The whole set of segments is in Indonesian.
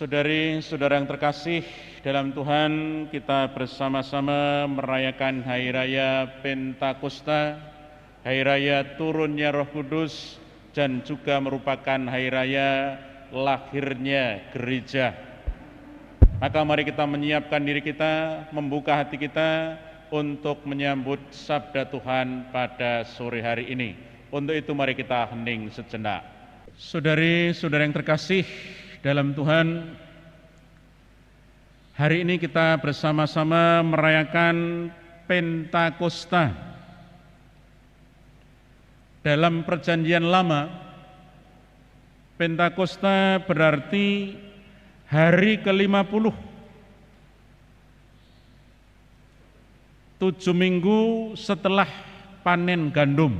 Saudari-saudara yang terkasih dalam Tuhan, kita bersama-sama merayakan Hari Raya Pentakosta, Hari Raya turunnya Roh Kudus, dan juga merupakan Hari Raya lahirnya gereja. Maka mari kita menyiapkan diri kita, membuka hati kita untuk menyambut sabda Tuhan pada sore hari ini. Untuk itu mari kita hening sejenak. Saudari-saudara yang terkasih dalam Tuhan, hari ini kita bersama-sama merayakan Pentakosta. Dalam Perjanjian Lama, Pentakosta berarti hari ke-50, 7 minggu setelah panen gandum.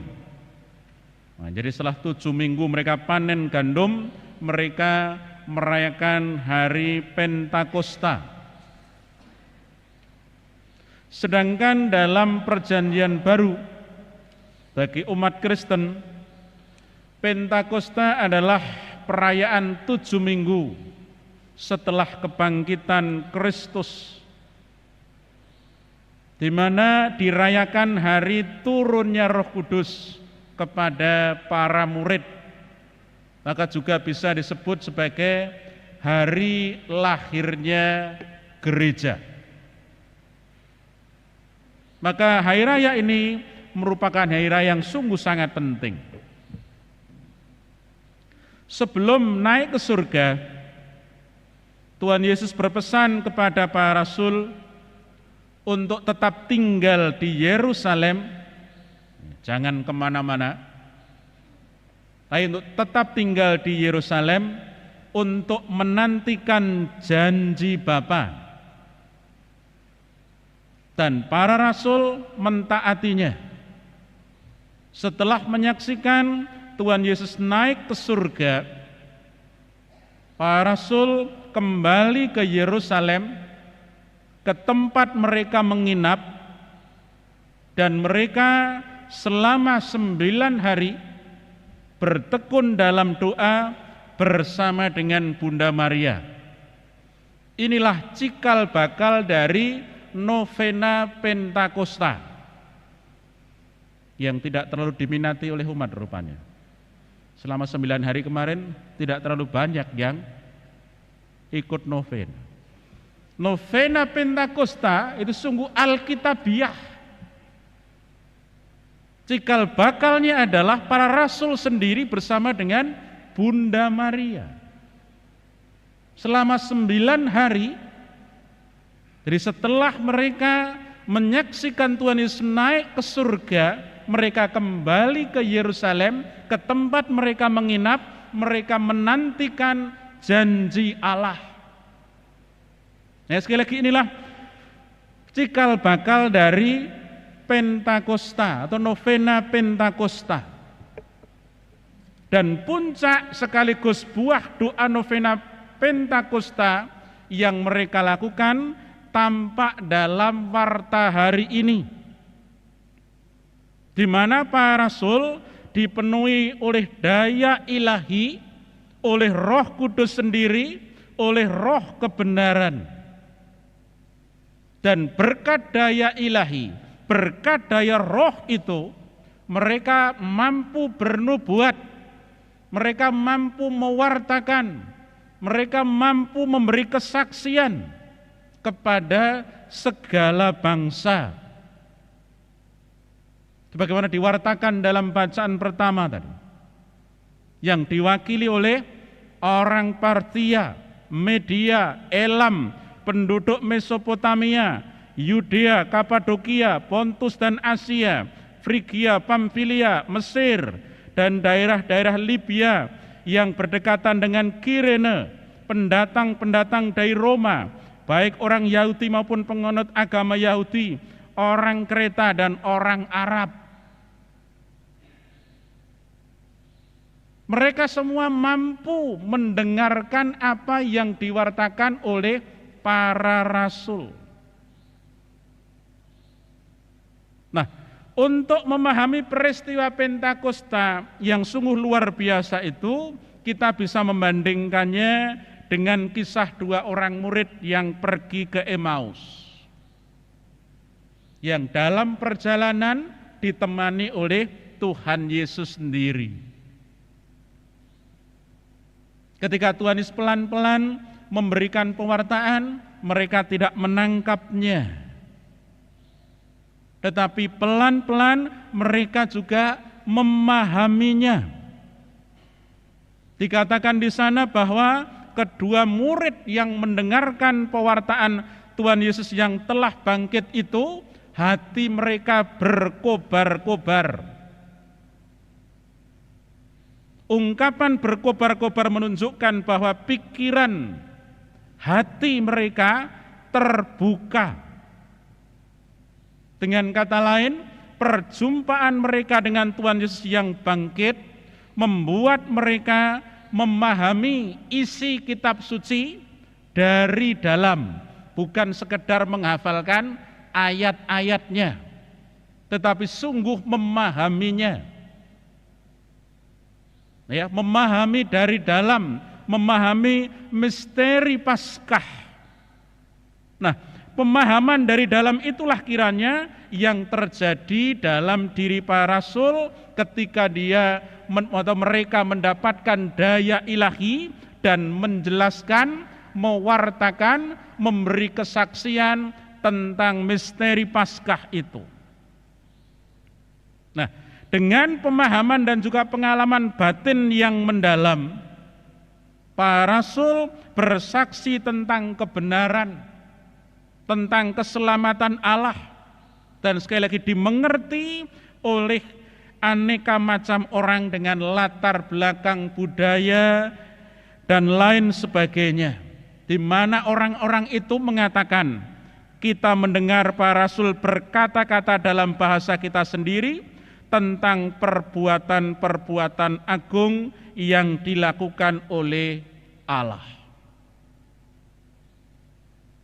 Nah, jadi setelah 7 minggu mereka panen gandum, mereka merayakan hari Pentakosta. Sedangkan dalam Perjanjian Baru, bagi umat Kristen, Pentakosta adalah perayaan 7 minggu setelah kebangkitan Kristus, di mana dirayakan hari turunnya Roh Kudus kepada para murid. Maka juga bisa disebut sebagai hari lahirnya gereja. Maka hari raya ini merupakan hari raya yang sungguh sangat penting. Sebelum naik ke surga, Tuhan Yesus berpesan kepada para rasul untuk tetap tinggal di Yerusalem, jangan kemana-mana, tapi untuk tetap tinggal di Yerusalem untuk menantikan janji Bapa. Dan para rasul mentaatinya. Setelah menyaksikan Tuhan Yesus naik ke surga, para rasul kembali ke Yerusalem, ke tempat mereka menginap, dan mereka selama 9 hari bertekun dalam doa bersama dengan Bunda Maria. Inilah cikal bakal dari novena Pentakosta yang tidak terlalu diminati oleh umat rupanya. Selama 9 hari kemarin tidak terlalu banyak yang ikut novena. Novena Pentakosta itu sungguh alkitabiah. Cikal bakalnya adalah para rasul sendiri bersama dengan Bunda Maria. Selama 9 hari, jadi setelah mereka menyaksikan Tuhan Yesus naik ke surga, mereka kembali ke Yerusalem, ke tempat mereka menginap, mereka menantikan janji Allah. Nah, sekali lagi inilah cikal bakal dari Pentakosta atau novena Pentakosta. Dan puncak sekaligus buah doa novena Pentakosta yang mereka lakukan tampak dalam warta hari ini, di mana para rasul dipenuhi oleh daya ilahi, oleh Roh Kudus sendiri, oleh roh kebenaran. Dan berkat daya ilahi, berkat daya roh itu, mereka mampu bernubuat, mereka mampu mewartakan, mereka mampu memberi kesaksian kepada segala bangsa. Sebagaimana diwartakan dalam bacaan pertama tadi, yang diwakili oleh orang Partia, Media, Elam, penduduk Mesopotamia, Yudea, Kapadokia, Pontus dan Asia, Frigia, Pamfilia, Mesir, dan daerah-daerah Libya yang berdekatan dengan Kirene, pendatang-pendatang dari Roma, baik orang Yahudi maupun penganut agama Yahudi, orang Kreta dan orang Arab. Mereka semua mampu mendengarkan apa yang diwartakan oleh para rasul. Nah, untuk memahami peristiwa Pentakosta yang sungguh luar biasa itu, kita bisa membandingkannya dengan kisah dua orang murid yang pergi ke Emmaus, yang dalam perjalanan ditemani oleh Tuhan Yesus sendiri. Ketika Tuhan Yesus pelan-pelan memberikan pewartaan, mereka tidak menangkapnya. Tetapi pelan-pelan mereka juga memahaminya. Dikatakan di sana bahwa kedua murid yang mendengarkan pewartaan Tuhan Yesus yang telah bangkit itu, hati mereka berkobar-kobar. Ungkapan berkobar-kobar menunjukkan bahwa pikiran hati mereka terbuka. Dengan kata lain, perjumpaan mereka dengan Tuhan Yesus yang bangkit membuat mereka memahami isi kitab suci dari dalam, bukan sekedar menghafalkan ayat-ayatnya, tetapi sungguh memahaminya. Ya, memahami dari dalam, memahami misteri Paskah. Nah, pemahaman dari dalam itulah kiranya yang terjadi dalam diri para rasul ketika mereka mendapatkan daya ilahi dan menjelaskan, mewartakan, memberi kesaksian tentang misteri Paskah itu. Nah, dengan pemahaman dan juga pengalaman batin yang mendalam, para rasul bersaksi tentang kebenaran, tentang keselamatan Allah, dan sekali lagi dimengerti oleh aneka macam orang dengan latar belakang budaya dan lain sebagainya, di mana orang-orang itu mengatakan, kita mendengar para rasul berkata-kata dalam bahasa kita sendiri tentang perbuatan-perbuatan agung yang dilakukan oleh Allah.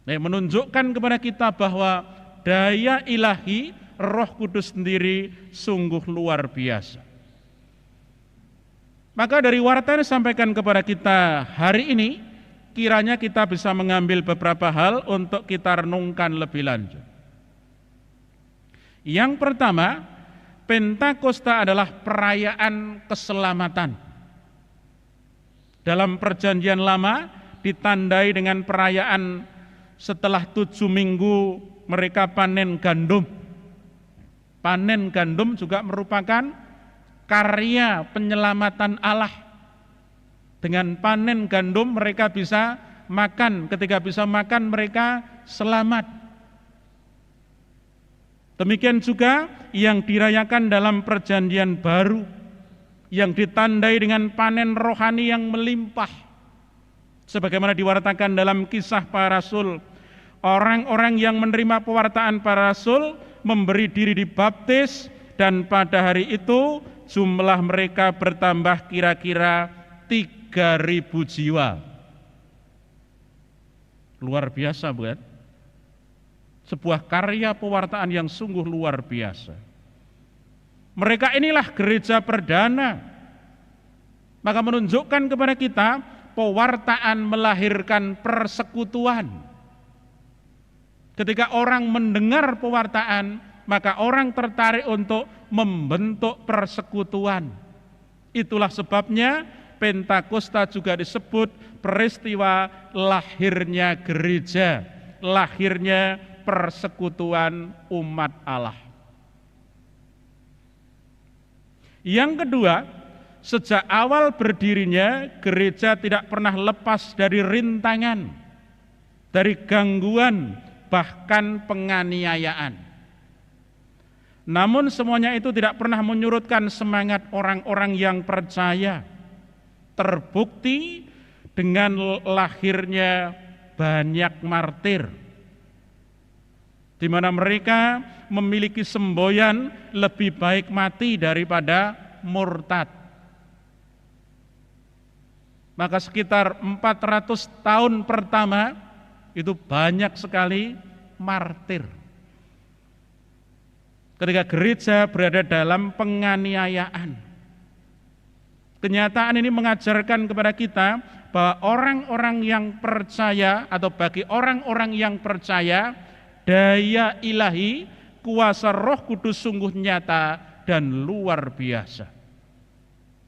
Nah, menunjukkan kepada kita bahwa daya ilahi Roh Kudus sendiri sungguh luar biasa. Maka dari warta yang disampaikan kepada kita hari ini, kiranya kita bisa mengambil beberapa hal untuk kita renungkan lebih lanjut. Yang pertama, Pentakosta adalah perayaan keselamatan. Dalam perjanjian lama ditandai dengan perayaan setelah 7 minggu mereka panen gandum. Panen gandum juga merupakan karya penyelamatan Allah. Dengan panen gandum mereka bisa makan, ketika bisa makan mereka selamat. Demikian juga yang dirayakan dalam perjanjian baru, yang ditandai dengan panen rohani yang melimpah. Sebagaimana diwartakan dalam kisah para rasul, orang-orang yang menerima pewartaan para rasul memberi diri dibaptis, dan pada hari itu jumlah mereka bertambah kira-kira 3.000 jiwa. Luar biasa, bukan? Sebuah karya pewartaan yang sungguh luar biasa. Mereka inilah gereja perdana. Maka menunjukkan kepada kita, pewartaan melahirkan persekutuan. Ketika orang mendengar pewartaan, maka orang tertarik untuk membentuk persekutuan. Itulah sebabnya Pentakosta juga disebut peristiwa lahirnya gereja, lahirnya persekutuan umat Allah. Yang kedua, sejak awal berdirinya gereja tidak pernah lepas dari rintangan, dari gangguan, bahkan penganiayaan. Namun semuanya itu tidak pernah menyurutkan semangat orang-orang yang percaya. Terbukti dengan lahirnya banyak martir, di mana mereka memiliki semboyan lebih baik mati daripada murtad. Maka sekitar 400 tahun pertama itu banyak sekali martir. Ketika gereja berada dalam penganiayaan. Kenyataan ini mengajarkan kepada kita bahwa orang-orang yang percaya atau bagi orang-orang yang percaya, daya ilahi, kuasa Roh Kudus sungguh nyata dan luar biasa.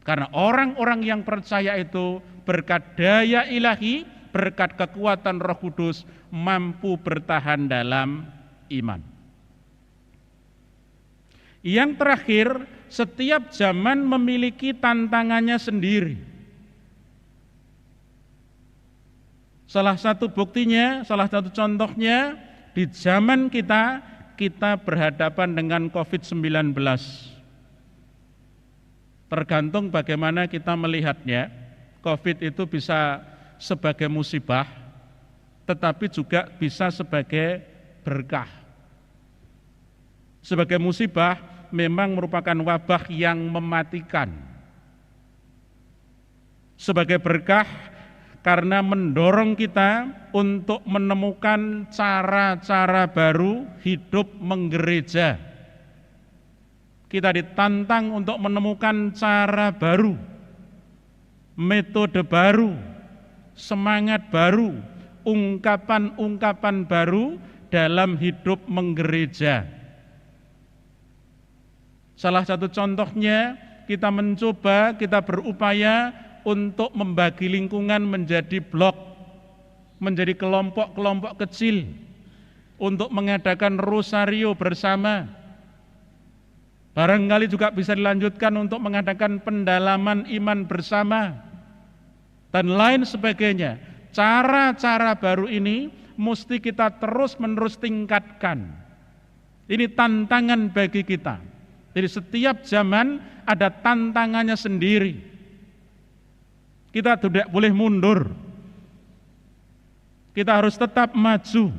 Karena orang-orang yang percaya itu berkat daya ilahi, berkat kekuatan Roh Kudus mampu bertahan dalam iman. Yang terakhir, setiap zaman memiliki tantangannya sendiri. Salah satu buktinya, salah satu contohnya, di zaman kita berhadapan dengan COVID-19. Tergantung bagaimana kita melihatnya, COVID itu bisa sebagai musibah, tetapi juga bisa sebagai berkah. Sebagai musibah memang merupakan wabah yang mematikan. Sebagai berkah karena mendorong kita untuk menemukan cara-cara baru hidup menggereja. Kita ditantang untuk menemukan cara baru, metode baru, semangat baru, ungkapan-ungkapan baru dalam hidup menggereja. Salah satu contohnya, kita berupaya untuk membagi lingkungan menjadi blok, menjadi kelompok-kelompok kecil, untuk mengadakan rosario bersama. Barangkali juga bisa dilanjutkan untuk mengadakan pendalaman iman bersama, dan lain sebagainya. Cara-cara baru ini mesti kita terus-menerus tingkatkan. Ini tantangan bagi kita. Jadi setiap zaman ada tantangannya sendiri. Kita tidak boleh mundur. Kita harus tetap maju.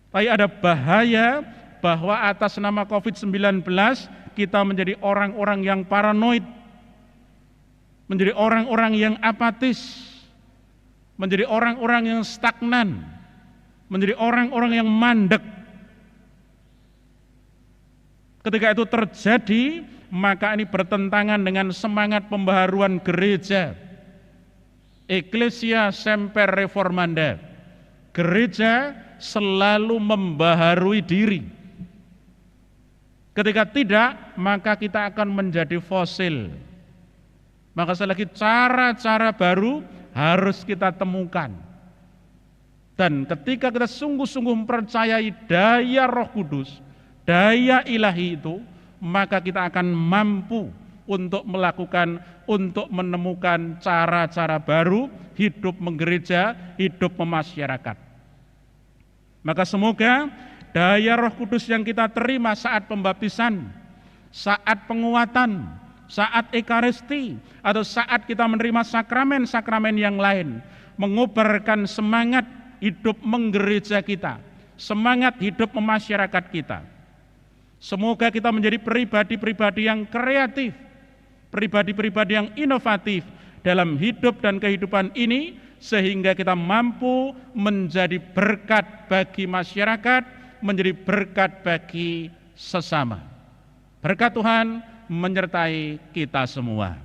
Tapi ada bahaya bahwa atas nama COVID-19 kita menjadi orang-orang yang paranoid, menjadi orang-orang yang apatis, menjadi orang-orang yang stagnan, menjadi orang-orang yang mandek. Ketika itu terjadi, maka ini bertentangan dengan semangat pembaharuan gereja. Ecclesia semper reformanda. Gereja selalu membaharui diri. Ketika tidak, maka kita akan menjadi fosil. Maka sekali lagi cara-cara baru harus kita temukan. Dan ketika kita sungguh-sungguh mempercayai daya Roh Kudus, daya ilahi itu, maka kita akan mampu untuk menemukan cara-cara baru hidup menggereja, hidup memasyarakat. Maka semoga daya Roh Kudus yang kita terima saat pembaptisan, saat penguatan, saat ekaristi, atau saat kita menerima sakramen-sakramen yang lain, mengobarkan semangat hidup menggereja kita, semangat hidup memasyarakat kita. Semoga kita menjadi pribadi-pribadi yang kreatif, pribadi-pribadi yang inovatif dalam hidup dan kehidupan ini, sehingga kita mampu menjadi berkat bagi masyarakat, menjadi berkat bagi sesama. Berkat Tuhan menyertai kita semua.